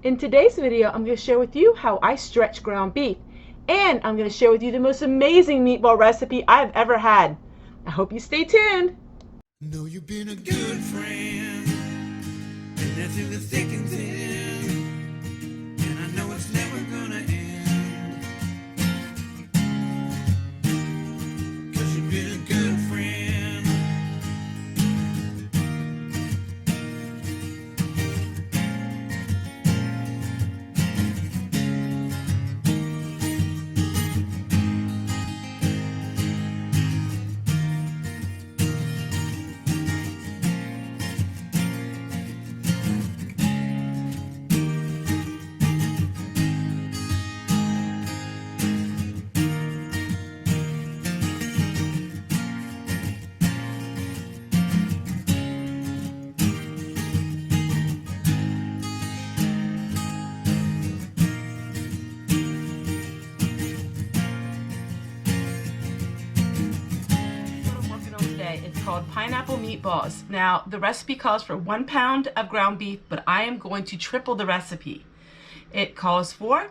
In today's video, I'm going to share with you how I stretch ground beef, and I'm going to share with you the most amazing meatball recipe I've ever had. I hope you stay tuned. Know you've been a good friend, and that's in the thick and thin, and I know it's never gonna end, 'cause you've been a good friend. It's called pineapple meatballs. Now, the recipe calls for 1 pound of ground beef, but I am going to triple the recipe. It calls for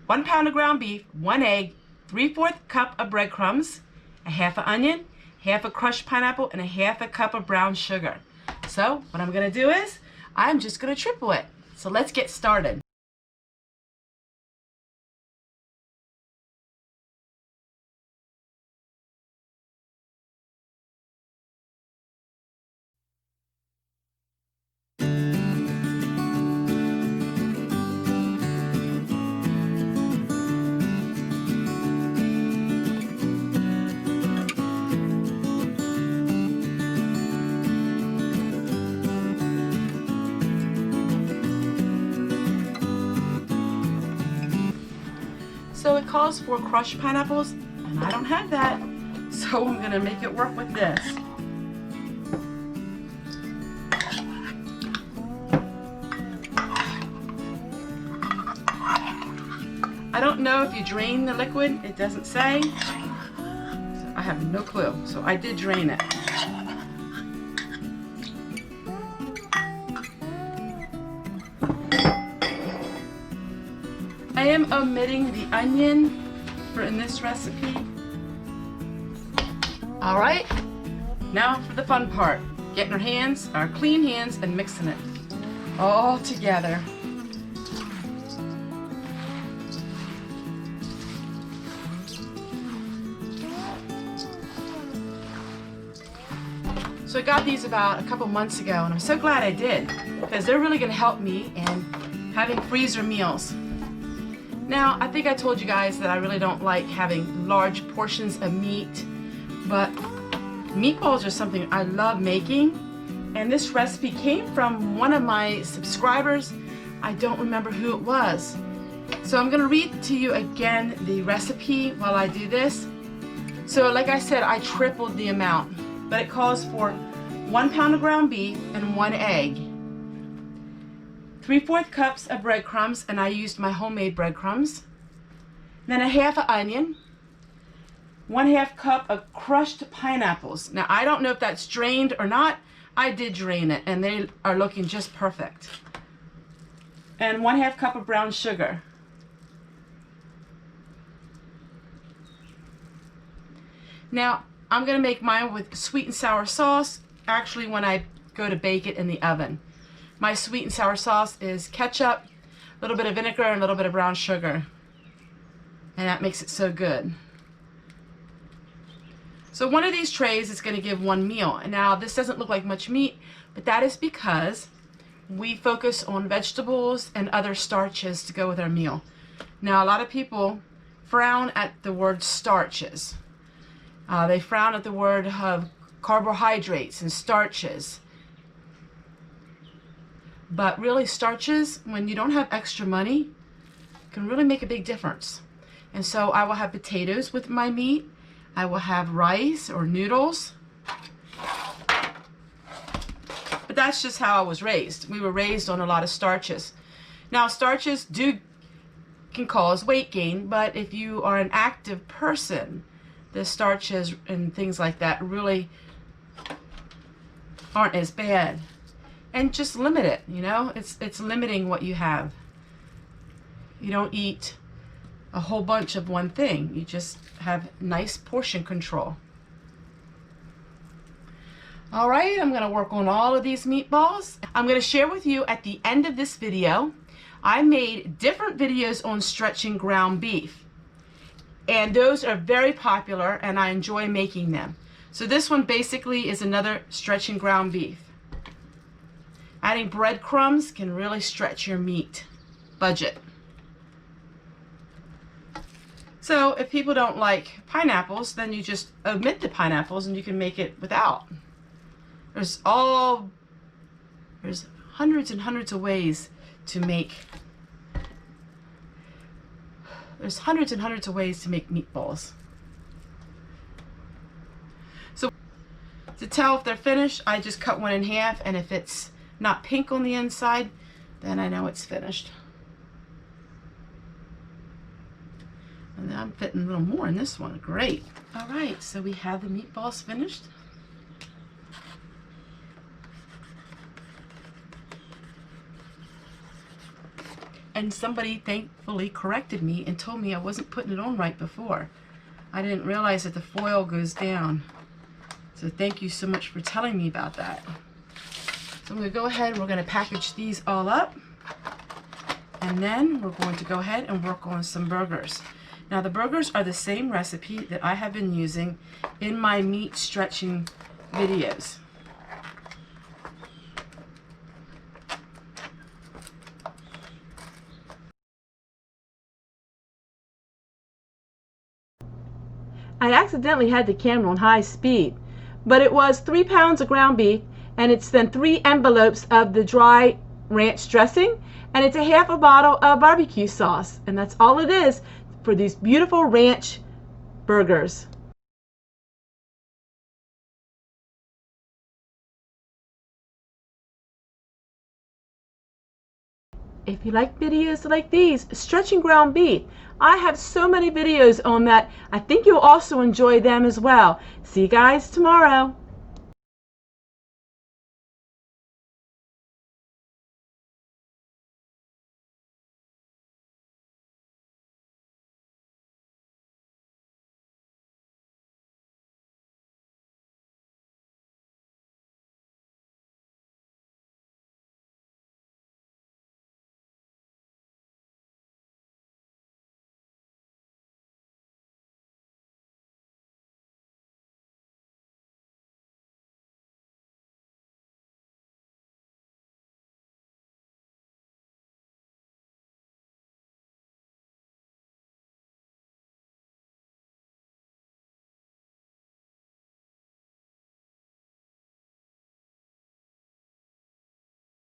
1 pound of ground beef, 1 egg, 3/4 cup of breadcrumbs, a half an onion, half a crushed pineapple, and a half a cup of brown sugar. So, what I'm going to do is, I'm just going to triple it. So let's get started. So it calls for crushed pineapples, and I don't have that, so I'm gonna make it work with this. I don't know if you drain the liquid, it doesn't say. So I have no clue, so I did drain it. I am omitting the onion in this recipe. All right, now for the fun part. Getting our clean hands and mixing it all together. So I got these about a couple months ago, and I'm so glad I did, because they're really gonna help me in having freezer meals. Now, I think I told you guys that I really don't like having large portions of meat, but meatballs are something I love making, and this recipe came from one of my subscribers. I don't remember who it was. So I'm gonna read to you again the recipe while I do this. So like I said, I tripled the amount, but it calls for 1 pound of ground beef and 1 egg. 3/4 cups of breadcrumbs, and I used my homemade breadcrumbs. Then a half an onion, 1/2 cup of crushed pineapples. Now I don't know if that's drained or not. I did drain it, and they are looking just perfect. And 1/2 cup of brown sugar. Now I'm gonna make mine with sweet and sour sauce, actually when I go to bake it in the oven. My sweet and sour sauce is ketchup, a little bit of vinegar, and a little bit of brown sugar. And that makes it so good. So one of these trays is going to give 1 meal. And now this doesn't look like much meat, but that is because we focus on vegetables and other starches to go with our meal. Now a lot of people frown at the word starches. They frown at the word of carbohydrates and starches. But really, starches, when you don't have extra money, can really make a big difference. And so I will have potatoes with my meat. I will have rice or noodles. But that's just how I was raised. We were raised on a lot of starches. Now, starches can cause weight gain, but if you are an active person, the starches and things like that really aren't as bad. and just limit it. You know, it's limiting what you have. You don't eat a whole bunch of one thing. You just have nice portion control. All right, I'm gonna work on all of these meatballs. I'm gonna share with you at the end of this video, I made different videos on stretching ground beef. And those are very popular and I enjoy making them. So this one basically is another stretching ground beef. Adding breadcrumbs can really stretch your meat budget. So if people don't like pineapples, then you just omit the pineapples and you can make it without. There's hundreds and hundreds of ways to make, meatballs. So to tell if they're finished, I just cut one in half, and if it's not pink on the inside, then I know it's finished. And I'm fitting a little more in this one. Great. All right, so we have the meatballs finished. And somebody thankfully corrected me and told me I wasn't putting it on right before. I didn't realize that the foil goes down. So thank you so much for telling me about that. So I'm going to go ahead and we're going to package these all up. And then we're going to go ahead and work on some burgers. Now the burgers are the same recipe that I have been using in my meat stretching videos. I accidentally had the camera on high speed, but it was 3 pounds of ground beef, and it's then 3 envelopes of the dry ranch dressing, and it's a half a bottle of barbecue sauce, and that's all it is for these beautiful ranch burgers. If you like videos like these, stretching ground beef, I have so many videos on that. I think you'll also enjoy them as well. See you guys tomorrow.